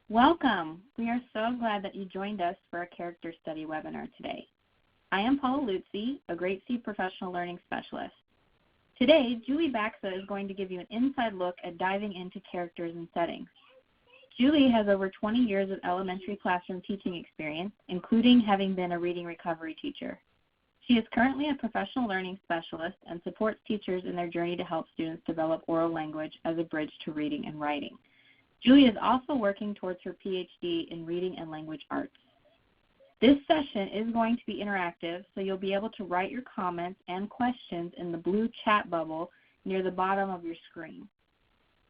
Welcome. We are so glad that you joined us for our character study webinar today. I am Paula Lutzi, a GrapeSEED professional learning specialist. Today, Julie Baxa is going to give you an inside look at diving into characters and settings. Julie has over 20 years of elementary classroom teaching experience, including having been a reading recovery teacher. She is currently a professional learning specialist and supports teachers in their journey to help students develop oral language as a bridge to reading and writing. Julie is also working towards her PhD in reading and language arts. This session is going to be interactive, so you'll be able to write your comments and questions in the blue chat bubble near the bottom of your screen.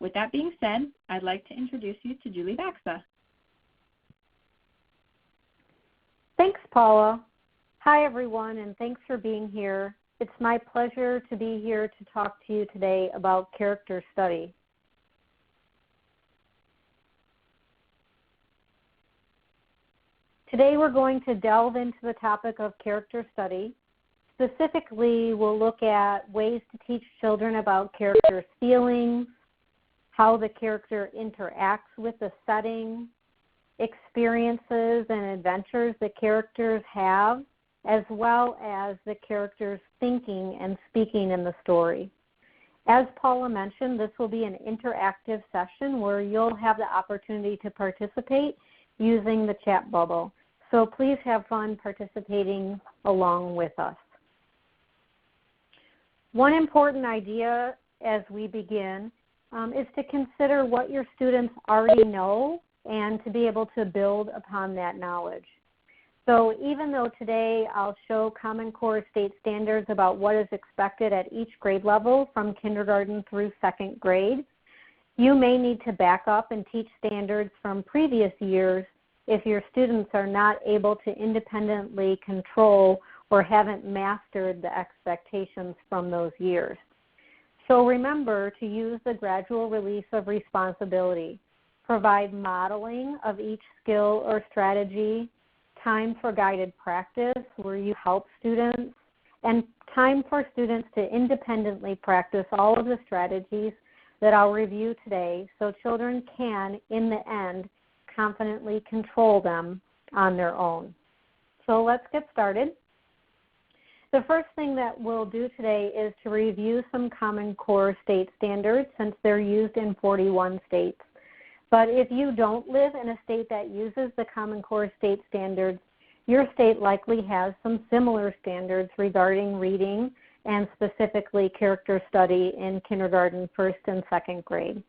With that being said, I'd like to introduce you to Julie Baxa. Thanks, Paula. Hi, everyone, and thanks for being here. It's my pleasure to be here to talk to you today about character study. Today we're going to delve into the topic of character study. Specifically, we'll look at ways to teach children about characters' feelings, how the character interacts with the setting, experiences and adventures the characters have, as well as the characters' thinking and speaking in the story. As Paula mentioned, this will be an interactive session where you'll have the opportunity to participate using the chat bubble. So please have fun participating along with us. One important idea as we begin is to consider what your students already know and to be able to build upon that knowledge. So even though today I'll show Common Core state standards about what is expected at each grade level from kindergarten through second grade, you may need to back up and teach standards from previous years if your students are not able to independently control or haven't mastered the expectations from those years. So remember to use the gradual release of responsibility. Provide modeling of each skill or strategy, time for guided practice where you help students, and time for students to independently practice all of the strategies that I'll review today so children can, in the end, confidently control them on their own. So let's get started. The first thing that we'll do today is to review some Common Core state standards since they're used in 41 states. But if you don't live in a state that uses the Common Core state standards, your state likely has some similar standards regarding reading and specifically character study in kindergarten, first and second grade.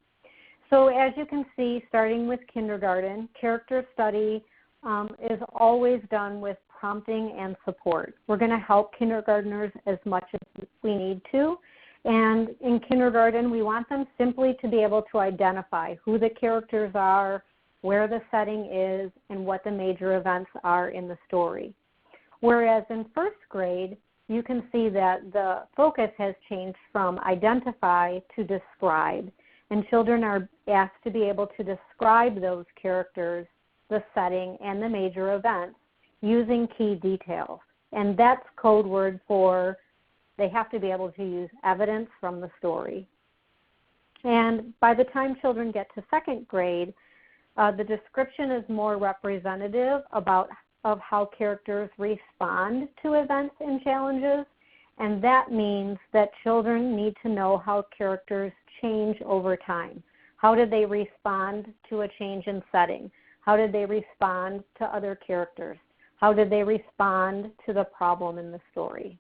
So as you can see, starting with kindergarten, character study is always done with prompting and support. We're going to help kindergartners as much as we need to. And in kindergarten, we want them simply to be able to identify who the characters are, where the setting is, and what the major events are in the story. Whereas in first grade, you can see that the focus has changed from identify to describe. And children are asked to be able to describe those characters, the setting, and the major events using key details. And that's code word for they have to be able to use evidence from the story. And by the time children get to second grade, the description is more representative of how characters respond to events and challenges. And that means that children need to know how characters change over time. How did they respond to a change in setting? How did they respond to other characters? How did they respond to the problem in the story?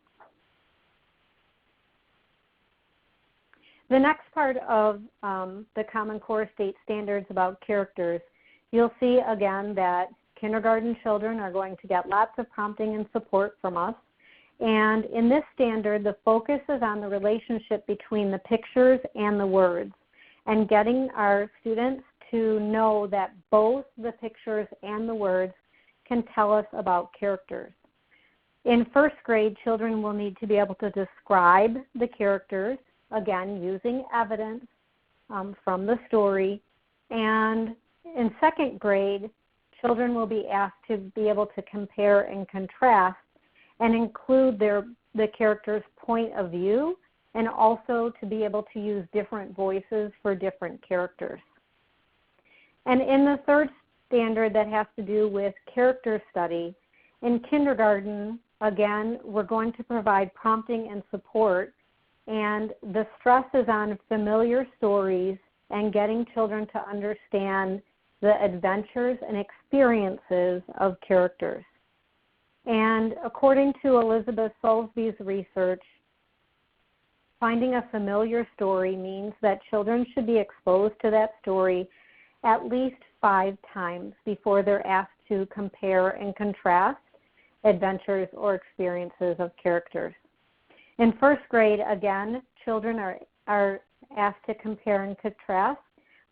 The next part of the Common Core state standards about characters, you'll see again that kindergarten children are going to get lots of prompting and support from us. And in this standard, the focus is on the relationship between the pictures and the words and getting our students to know that both the pictures and the words can tell us about characters. In first grade, children will need to be able to describe the characters, again, using evidence from the story. And in second grade, children will be asked to be able to compare and contrast and include the character's point of view, and also to be able to use different voices for different characters. And in the third standard that has to do with character study, in kindergarten, again, we're going to provide prompting and support, and the stress is on familiar stories and getting children to understand the adventures and experiences of characters. And according to Elizabeth Soulsby's research, finding a familiar story means that children should be exposed to that story at least 5 times before they're asked to compare and contrast adventures or experiences of characters. In first grade, again, children are asked to compare and contrast,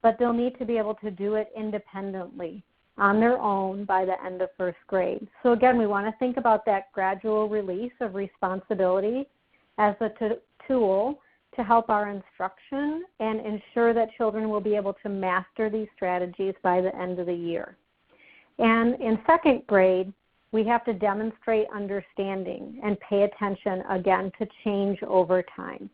but they'll need to be able to do it independently on their own by the end of first grade. So again, we want to think about that gradual release of responsibility as a tool to help our instruction and ensure that children will be able to master these strategies by the end of the year. And in second grade, we have to demonstrate understanding and pay attention again to change over time.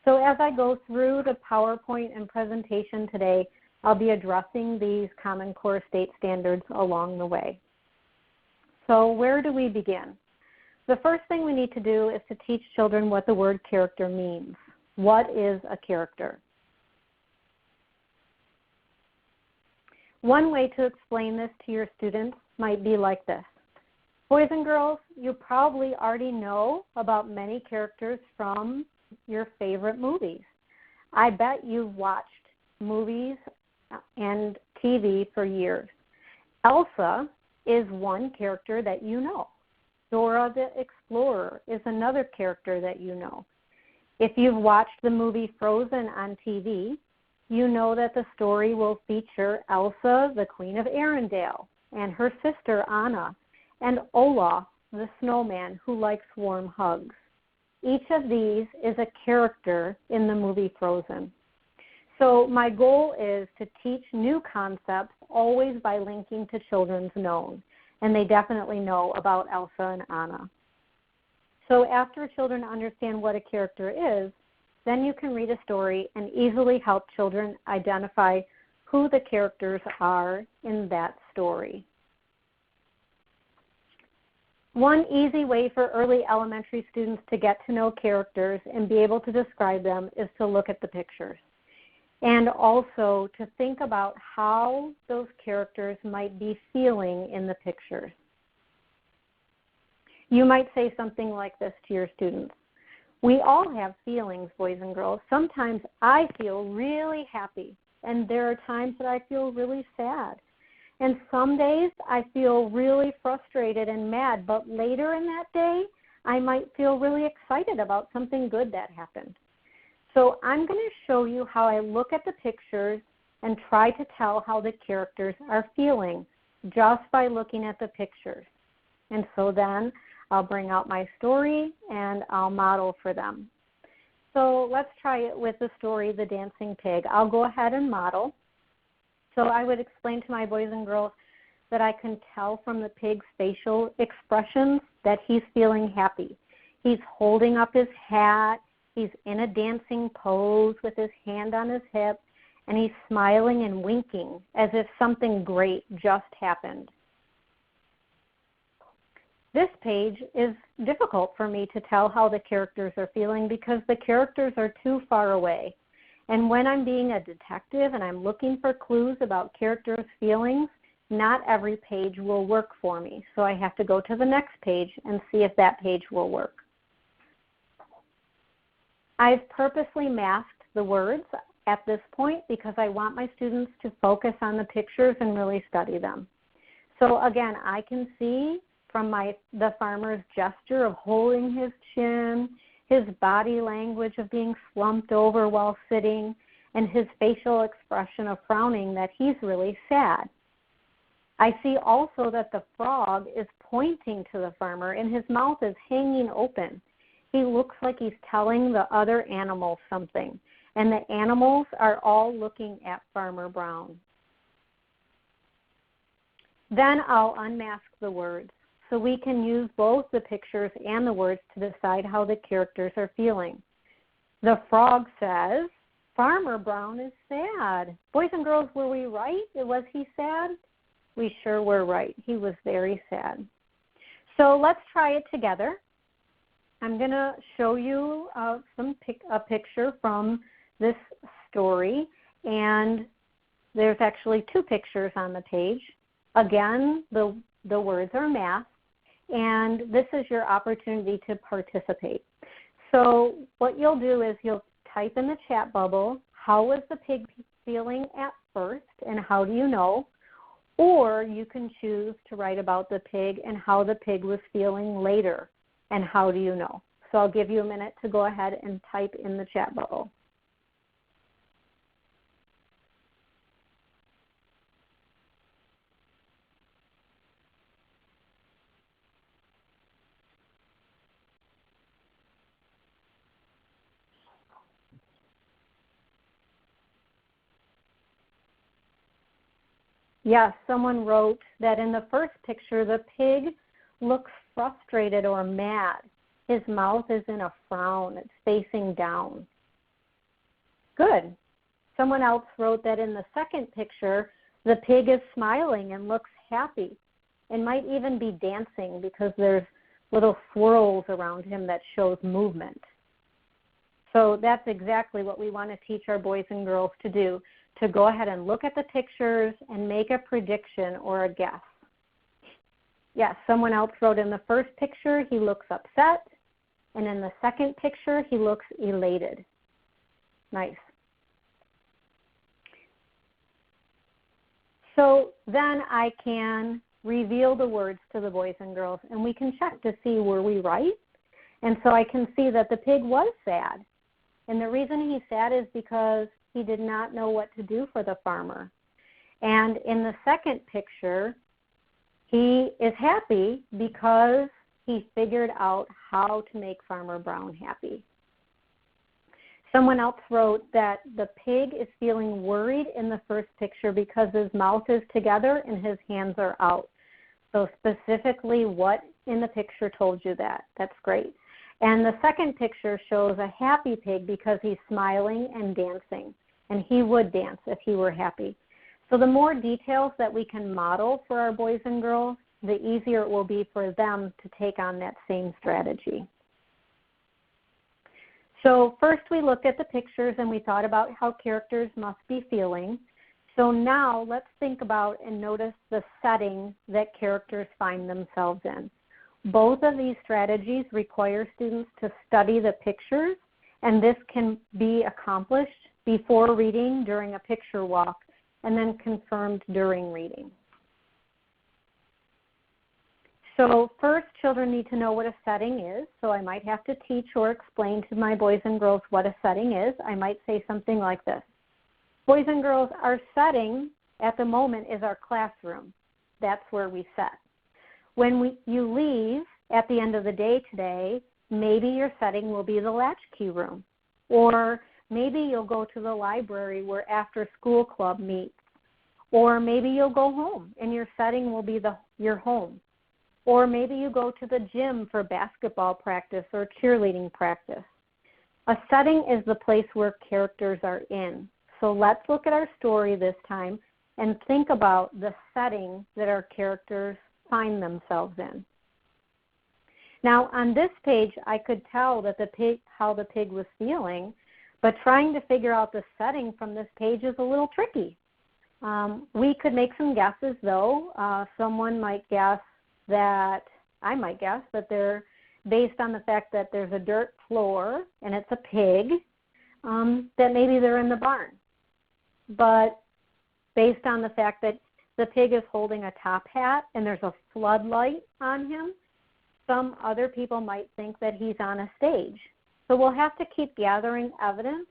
So as I go through the PowerPoint and presentation today, I'll be addressing these Common Core state standards along the way. So where do we begin? The first thing we need to do is to teach children what the word character means. What is a character? One way to explain this to your students might be like this. Boys and girls, you probably already know about many characters from your favorite movies. I bet you've watched movies and TV for years. Elsa is one character that you know. Dora the Explorer is another character that you know. If you've watched the movie Frozen on TV, you know that the story will feature Elsa, the Queen of Arendelle, and her sister Anna, and Olaf, the snowman who likes warm hugs. Each of these is a character in the movie Frozen. So my goal is to teach new concepts always by linking to children's known, and they definitely know about Elsa and Anna. So after children understand what a character is, then you can read a story and easily help children identify who the characters are in that story. One easy way for early elementary students to get to know characters and be able to describe them is to look at the pictures, and also to think about how those characters might be feeling in the pictures. You might say something like this to your students. We all have feelings, boys and girls. Sometimes I feel really happy, and there are times that I feel really sad. And some days I feel really frustrated and mad, but later in that day, I might feel really excited about something good that happened. So I'm going to show you how I look at the pictures and try to tell how the characters are feeling just by looking at the pictures. And so then I'll bring out my story and I'll model for them. So let's try it with the story, The Dancing Pig. I'll go ahead and model. So I would explain to my boys and girls that I can tell from the pig's facial expressions that he's feeling happy. He's holding up his hat, he's in a dancing pose with his hand on his hip, and he's smiling and winking as if something great just happened. This page is difficult for me to tell how the characters are feeling because the characters are too far away. And when I'm being a detective and I'm looking for clues about characters' feelings, not every page will work for me. So I have to go to the next page and see if that page will work. I've purposely masked the words at this point because I want my students to focus on the pictures and really study them. So again, I can see from the farmer's gesture of holding his chin, his body language of being slumped over while sitting, and his facial expression of frowning that he's really sad. I see also that the frog is pointing to the farmer and his mouth is hanging open. He looks like he's telling the other animals something, and the animals are all looking at Farmer Brown. Then I'll unmask the words so we can use both the pictures and the words to decide how the characters are feeling. The frog says, Farmer Brown is sad. Boys and girls, were we right? Was he sad? We sure were right. He was very sad. So let's try it together. I'm going to show you a picture from this story, and there's actually two pictures on the page. Again, the words are masked, and this is your opportunity to participate. So what you'll do is you'll type in the chat bubble, how was the pig feeling at first, and how do you know? Or you can choose to write about the pig and how the pig was feeling later, and how do you know? So I'll give you a minute to go ahead and type in the chat bubble. Yes, someone wrote that in the first picture, the pig looks frustrated or mad. His mouth is in a frown. It's facing down. Good. Someone else wrote that in the second picture, the pig is smiling and looks happy and might even be dancing because there's little swirls around him that shows movement. So that's exactly what we want to teach our boys and girls to do, to go ahead and look at the pictures and make a prediction or a guess. Yes, someone else wrote in the first picture, he looks upset, and in the second picture, he looks elated. Nice. So then I can reveal the words to the boys and girls, and we can check to see were we right. And so I can see that the pig was sad. And the reason he's sad is because he did not know what to do for the farmer. And in the second picture, he is happy because he figured out how to make Farmer Brown happy. Someone else wrote that the pig is feeling worried in the first picture because his mouth is together and his hands are out. So specifically what in the picture told you that? That's great. And the second picture shows a happy pig because he's smiling and dancing. And he would dance if he were happy. So the more details that we can model for our boys and girls, the easier it will be for them to take on that same strategy. So first we looked at the pictures and we thought about how characters must be feeling. So now let's think about and notice the setting that characters find themselves in. Both of these strategies require students to study the pictures, and this can be accomplished before reading, during a picture walk, and then confirmed during reading. So first, children need to know what a setting is. So I might have to teach or explain to my boys and girls what a setting is. I might say something like this. Boys and girls, our setting at the moment is our classroom. That's where we set. When you leave at the end of the day today, maybe your setting will be the latchkey room. Or maybe you'll go to the library where after school club meets. Or maybe you'll go home and your setting will be your home. Or maybe you go to the gym for basketball practice or cheerleading practice. A setting is the place where characters are in. So let's look at our story this time and think about the setting that our characters find themselves in. Now on this page, I could tell that how the pig was feeling, but trying to figure out the setting from this page is a little tricky. We could make some guesses though. Someone might guess that, I might guess that they're based on the fact that there's a dirt floor and it's a pig, that maybe they're in the barn. But based on the fact that the pig is holding a top hat and there's a floodlight on him, some other people might think that he's on a stage. So we'll have to keep gathering evidence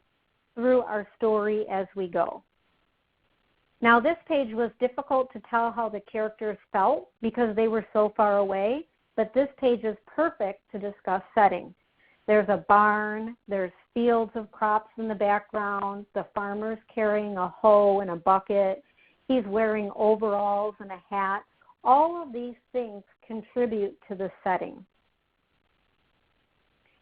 through our story as we go. Now this page was difficult to tell how the characters felt because they were so far away, but this page is perfect to discuss setting. There's a barn, there's fields of crops in the background, the farmer's carrying a hoe and a bucket, he's wearing overalls and a hat. All of these things contribute to the setting.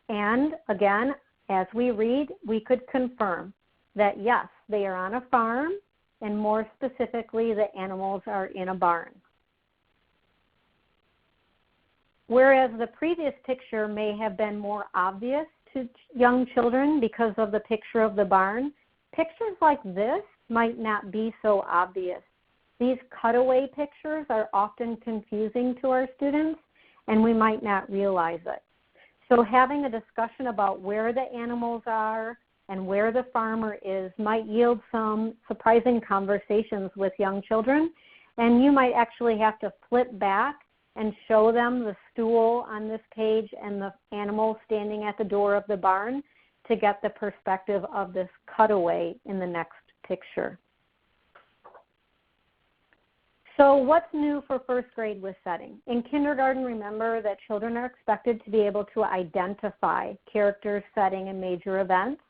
And again, as we read, we could confirm that yes, they are on a farm, and more specifically, the animals are in a barn. Whereas the previous picture may have been more obvious to young children because of the picture of the barn, pictures like this might not be so obvious. These cutaway pictures are often confusing to our students, and we might not realize it. So having a discussion about where the animals are and where the farmer is might yield some surprising conversations with young children, and you might actually have to flip back and show them the stool on this page and the animal standing at the door of the barn to get the perspective of this cutaway in the next picture. So what's new for first grade with setting? In kindergarten, remember that children are expected to be able to identify characters, setting, and major events.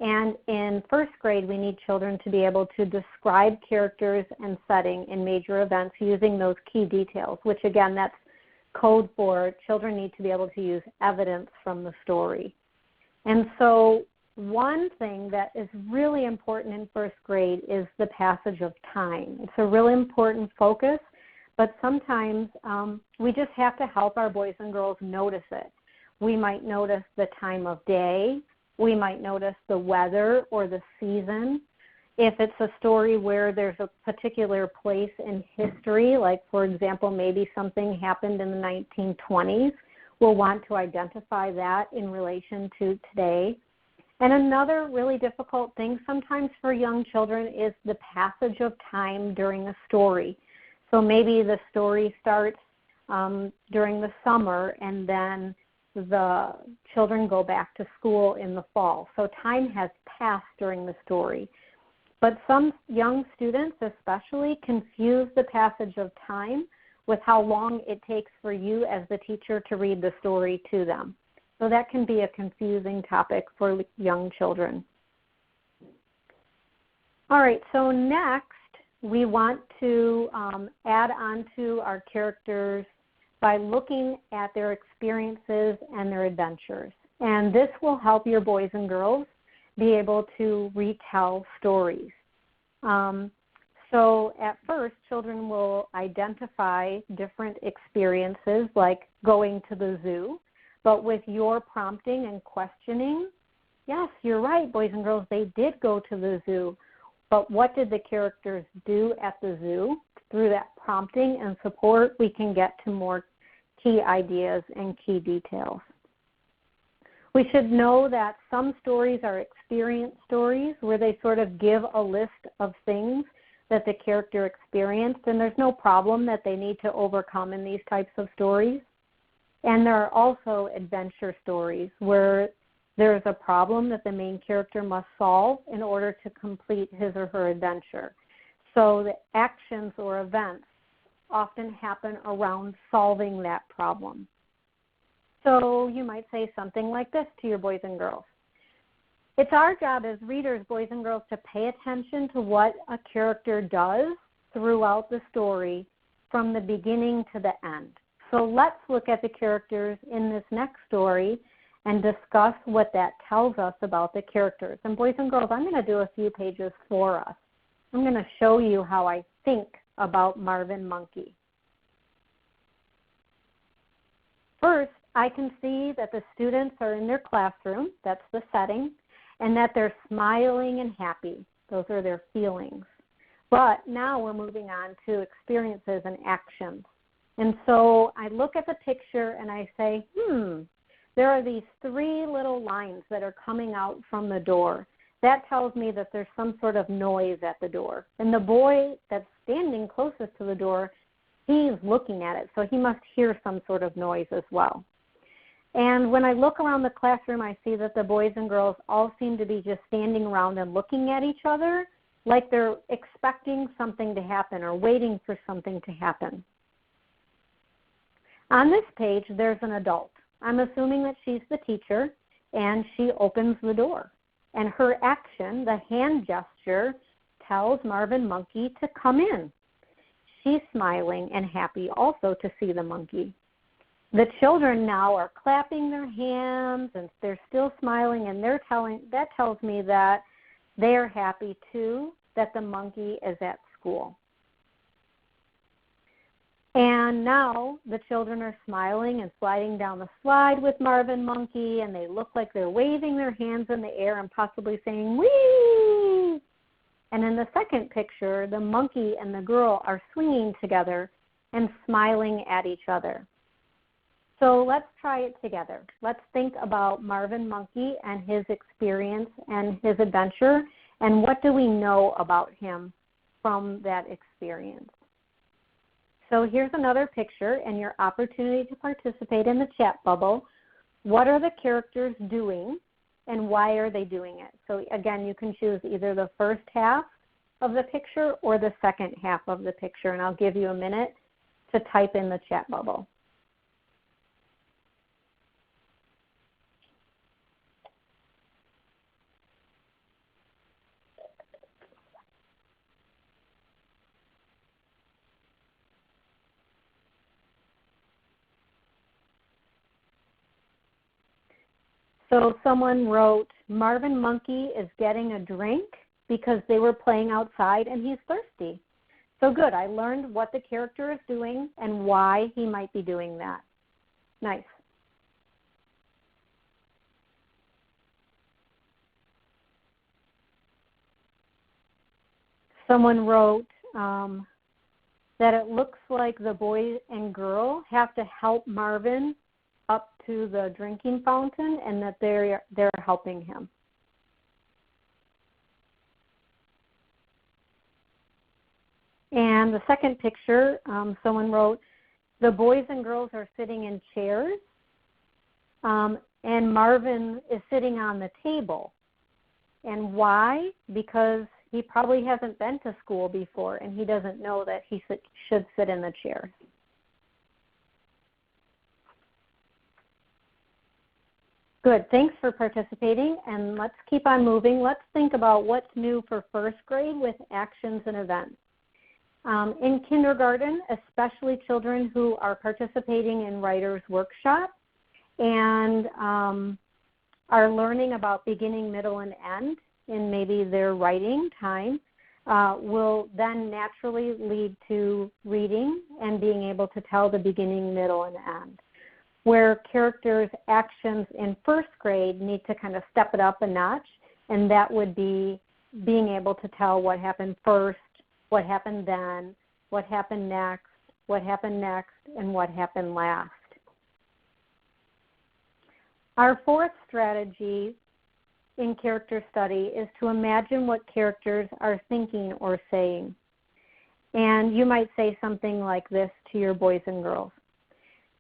And in first grade, we need children to be able to describe characters and setting and major events using those key details, which again, that's code for children need to be able to use evidence from the story. And so one thing that is really important in first grade is the passage of time. It's a really important focus, but sometimes we just have to help our boys and girls notice it. We might notice the time of day. We might notice the weather or the season. If it's a story where there's a particular place in history, like for example, maybe something happened in the 1920s, we'll want to identify that in relation to today. And another really difficult thing sometimes for young children is the passage of time during a story. So maybe the story starts during the summer and then the children go back to school in the fall. So time has passed during the story. But some young students especially confuse the passage of time with how long it takes for you as the teacher to read the story to them. So that can be a confusing topic for young children. All right, so next we want to add on to our characters by looking at their experiences and their adventures. And this will help your boys and girls be able to retell stories. So at first, children will identify different experiences like going to the zoo, but with your prompting and questioning, yes, you're right, boys and girls, they did go to the zoo. But what did the characters do at the zoo? Through that prompting and support, we can get to more key ideas and key details. We should know that some stories are experience stories where they sort of give a list of things that the character experienced, and there's no problem that they need to overcome in these types of stories. And there are also adventure stories where there's a problem that the main character must solve in order to complete his or her adventure. So the actions or events often happen around solving that problem. So you might say something like this to your boys and girls. It's our job as readers, boys and girls, to pay attention to what a character does throughout the story from the beginning to the end. So let's look at the characters in this next story and discuss what that tells us about the characters. And boys and girls, I'm going to do a few pages for us. I'm going to show you how I think about Marvin Monkey. First, I can see that the students are in their classroom, that's the setting, and that they're smiling and happy. Those are their feelings. But now we're moving on to experiences and actions. And so I look at the picture and I say, there are these three little lines that are coming out from the door. That tells me that there's some sort of noise at the door. And the boy that's standing closest to the door, he's looking at it, so he must hear some sort of noise as well. And when I look around the classroom, I see that the boys and girls all seem to be just standing around and looking at each other like they're expecting something to happen or waiting for something to happen. On this page, there's an adult. I'm assuming that she's the teacher, and she opens the door. And her action, the hand gesture, tells Marvin Monkey to come in. she's smiling and happy also to see the monkey. The children now are clapping their hands and they're still smiling, and that tells me that they're happy too that the monkey is at school. And now the children are smiling and sliding down the slide with Marvin Monkey, and they look like they're waving their hands in the air and possibly saying, "Whee!" And in the second picture, the monkey and the girl are swinging together and smiling at each other. So let's try it together. Let's think about Marvin Monkey and his experience and his adventure, and what do we know about him from that experience. So here's another picture and your opportunity to participate in the chat bubble. What are the characters doing and why are they doing it? So again, you can choose either the first half of the picture or the second half of the picture, and I'll give you a minute to type in the chat bubble. So someone wrote, Marvin Monkey is getting a drink because they were playing outside and he's thirsty. So good, I learned what the character is doing and why he might be doing that. Nice. Someone wrote that it looks like the boy and girl have to help Marvin up to the drinking fountain and that they're helping him. And the second picture, someone wrote, the boys and girls are sitting in chairs and Marvin is sitting on the table. And why? Because he probably hasn't been to school before and he doesn't know that he should sit in the chair. Good, thanks for participating, and let's keep on moving. Let's think about what's new for first grade with actions and events. In kindergarten, especially children who are participating in Writer's Workshop and are learning about beginning, middle, and end in maybe their writing time, will then naturally lead to reading and being able to tell the beginning, middle, and end. Where characters' actions in first grade need to kind of step it up a notch, and that would be being able to tell what happened first, what happened then, what happened next, and what happened last. Our fourth strategy in character study is to imagine what characters are thinking or saying. And you might say something like this to your boys and girls.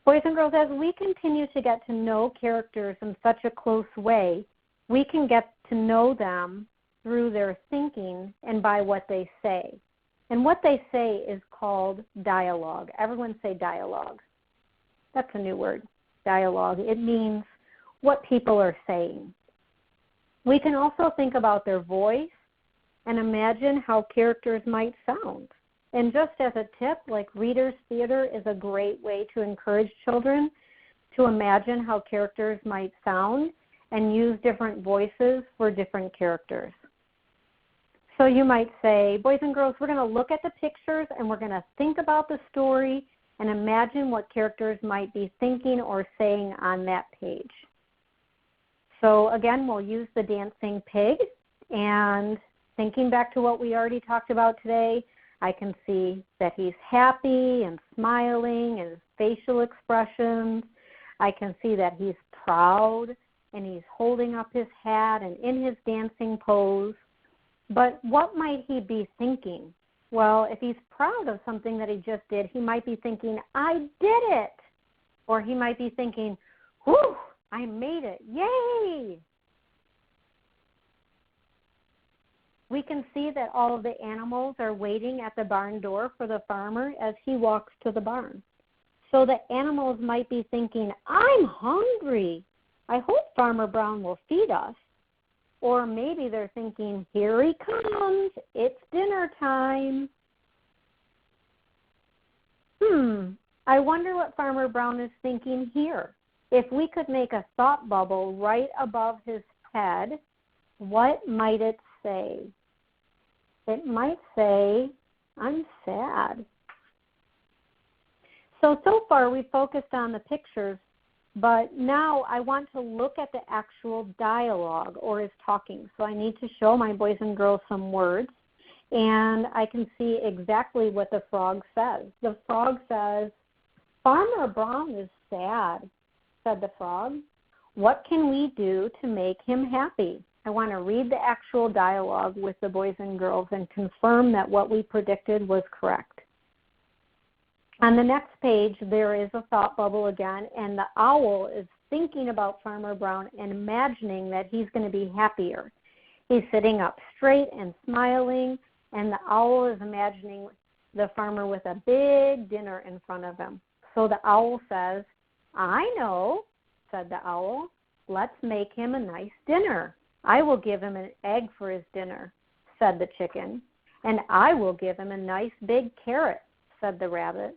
Boys and girls, as we continue to get to know characters in such a close way, we can get to know them through their thinking and by what they say. And what they say is called dialogue. Everyone say dialogue. That's a new word, dialogue. It means what people are saying. We can also think about their voice and imagine how characters might sound. And just as a tip, like Reader's Theater is a great way to encourage children to imagine how characters might sound and use different voices for different characters. So you might say, boys and girls, we're going to look at the pictures and we're going to think about the story and imagine what characters might be thinking or saying on that page. So again, we'll use the dancing pig, and thinking back to what we already talked about today, I can see that he's happy and smiling and his facial expressions. I can see that he's proud and he's holding up his hat and in his dancing pose. But what might he be thinking? Well, if he's proud of something that he just did, he might be thinking, I did it. Or he might be thinking, whew, I made it, yay. We can see that all of the animals are waiting at the barn door for the farmer as he walks to the barn. So the animals might be thinking, I'm hungry. I hope Farmer Brown will feed us. Or maybe they're thinking, here he comes. It's dinner time. I wonder what Farmer Brown is thinking here. If we could make a thought bubble right above his head, what might it say? It might say, I'm sad. So far we focused on the pictures, but now I want to look at the actual dialogue or his talking. So I need to show my boys and girls some words, and I can see exactly what the frog says. The frog says, Farmer Brown is sad, said the frog. What can we do to make him happy? I want to read the actual dialogue with the boys and girls and confirm that what we predicted was correct. On the next page, there is a thought bubble again, and the owl is thinking about Farmer Brown and imagining that he's going to be happier. He's sitting up straight and smiling, and the owl is imagining the farmer with a big dinner in front of him. So the owl says, I know, said the owl. Let's make him a nice dinner. I will give him an egg for his dinner, said the chicken. And I will give him a nice big carrot, said the rabbit.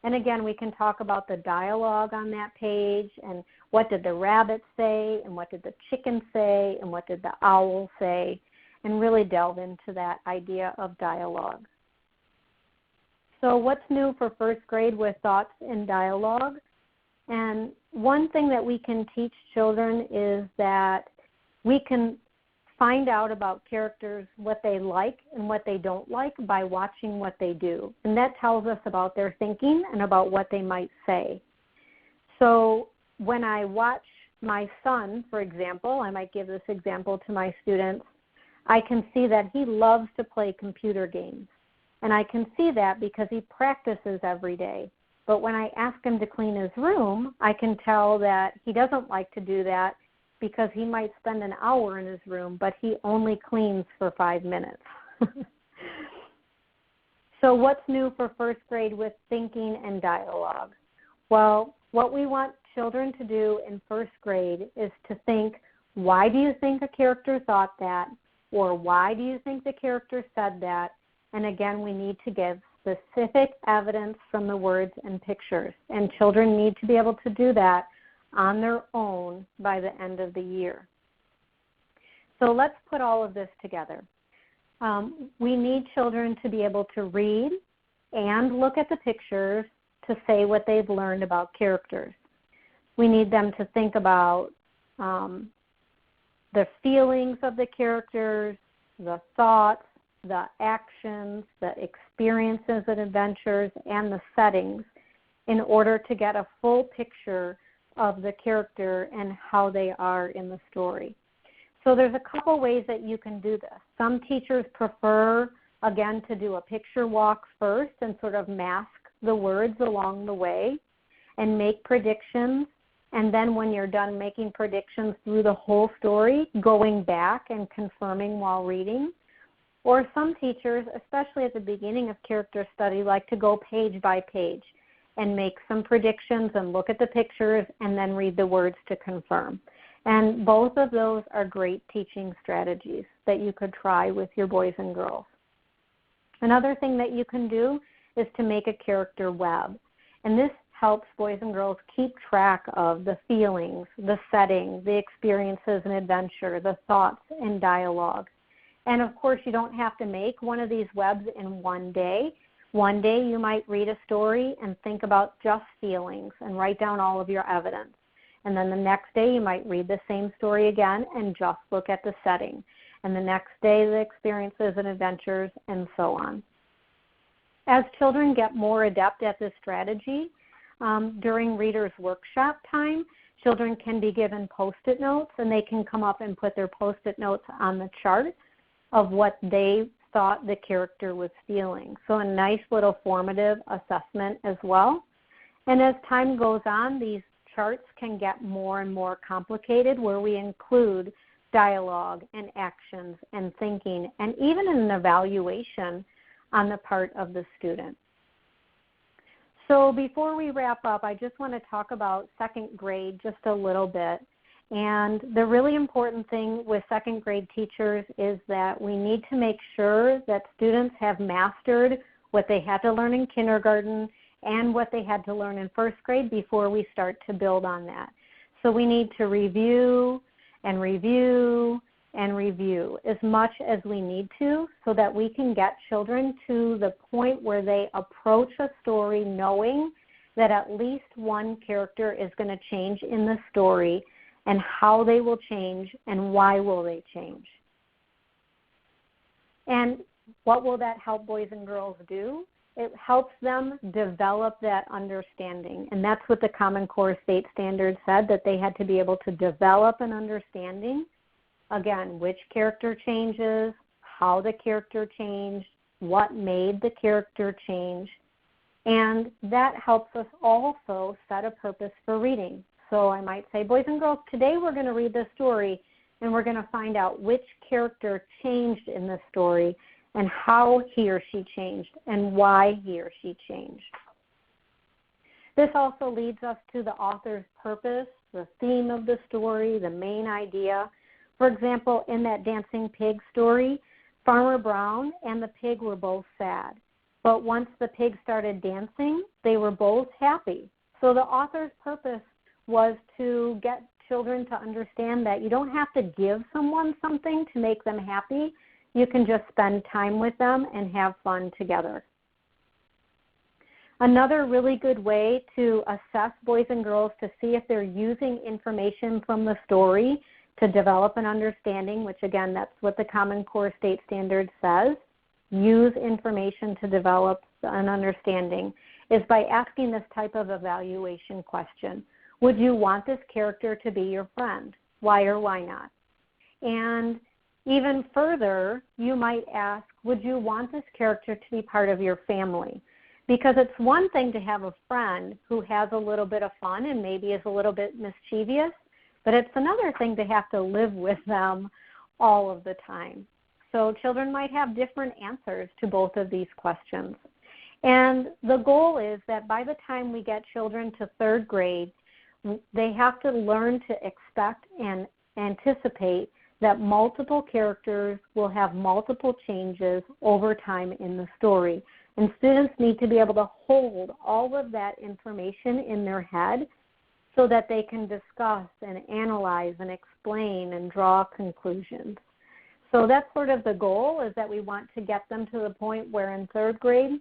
And again, we can talk about the dialogue on that page and what did the rabbit say and what did the chicken say and what did the owl say, and really delve into that idea of dialogue. So what's new for first grade with thoughts and dialogue? And one thing that we can teach children is that we can find out about characters, what they like and what they don't like by watching what they do. And that tells us about their thinking and about what they might say. So when I watch my son, for example, I might give this example to my students, I can see that he loves to play computer games. And I can see that because he practices every day. But when I ask him to clean his room, I can tell that he doesn't like to do that because he might spend an hour in his room, but he only cleans for 5 minutes. So what's new for first grade with thinking and dialogue? Well, what we want children to do in first grade is to think, why do you think a character thought that? Or why do you think the character said that? And again, we need to give specific evidence from the words and pictures. And children need to be able to do that on their own by the end of the year. So let's put all of this together. We need children to be able to read and look at the pictures to say what they've learned about characters. We need them to think about the feelings of the characters, the thoughts, the actions, the experiences and adventures, and the settings in order to get a full picture of the character and how they are in the story. So there's a couple ways that you can do this. Some teachers prefer, again, to do a picture walk first and sort of mask the words along the way and make predictions. And then when you're done making predictions through the whole story, going back and confirming while reading. Or some teachers, especially at the beginning of character study, like to go page by page and make some predictions and look at the pictures and then read the words to confirm. And both of those are great teaching strategies that you could try with your boys and girls. Another thing that you can do is to make a character web. And this helps boys and girls keep track of the feelings, the setting, the experiences and adventure, the thoughts and dialogue. And of course, you don't have to make one of these webs in one day. One day you might read a story and think about just feelings and write down all of your evidence. And then the next day you might read the same story again and just look at the setting. And the next day the experiences and adventures, and so on. As children get more adept at this strategy, during Reader's Workshop time, children can be given Post-it notes, and they can come up and put their Post-it notes on the chart of what they thought the character was feeling. So a nice little formative assessment as well. And as time goes on, these charts can get more and more complicated, where we include dialogue and actions and thinking and even an evaluation on the part of the student. So before we wrap up, I just want to talk about second grade just a little bit. And the really important thing with second grade teachers is that we need to make sure that students have mastered what they had to learn in kindergarten and what they had to learn in first grade before we start to build on that. So we need to review and review and review as much as we need to so that we can get children to the point where they approach a story knowing that at least one character is going to change in the story, and how they will change and why will they change. And what will that help boys and girls do? It helps them develop that understanding. And that's what the Common Core State Standards said, that they had to be able to develop an understanding. Again, which character changes, how the character changed, what made the character change. And that helps us also set a purpose for reading. So I might say, boys and girls, today we're going to read this story, and we're going to find out which character changed in the story and how he or she changed and why he or she changed. This also leads us to the author's purpose, the theme of the story, the main idea. For example, in that dancing pig story, Farmer Brown and the pig were both sad. But once the pig started dancing, they were both happy. So the author's purpose was to get children to understand that you don't have to give someone something to make them happy. You can just spend time with them and have fun together. Another really good way to assess boys and girls to see if they're using information from the story to develop an understanding, which again, that's what the Common Core State Standard says, use information to develop an understanding, is by asking this type of evaluation question. Would you want this character to be your friend? Why or why not? And even further, you might ask, would you want this character to be part of your family? Because it's one thing to have a friend who has a little bit of fun and maybe is a little bit mischievous, but it's another thing to have to live with them all of the time. So children might have different answers to both of these questions. And the goal is that by the time we get children to third grade, they have to learn to expect and anticipate that multiple characters will have multiple changes over time in the story. And students need to be able to hold all of that information in their head so that they can discuss and analyze and explain and draw conclusions. So that's sort of the goal, is that we want to get them to the point where in third grade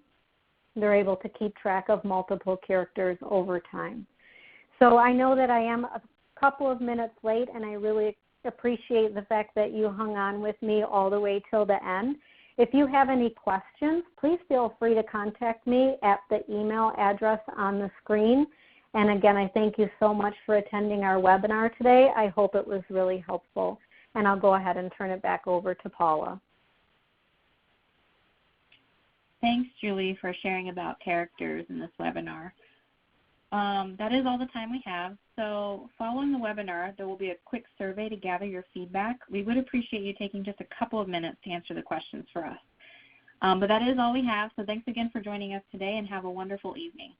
they're able to keep track of multiple characters over time. So I know that I am a couple of minutes late, and I really appreciate the fact that you hung on with me all the way till the end. If you have any questions, please feel free to contact me at the email address on the screen. And again, I thank you so much for attending our webinar today. I hope it was really helpful. And I'll go ahead and turn it back over to Paula. Thanks, Julie, for sharing about characters in this webinar. That is all the time we have. So following the webinar, there will be a quick survey to gather your feedback. We would appreciate you taking just a couple of minutes to answer the questions for us. But that is all we have. So thanks again for joining us today, and have a wonderful evening.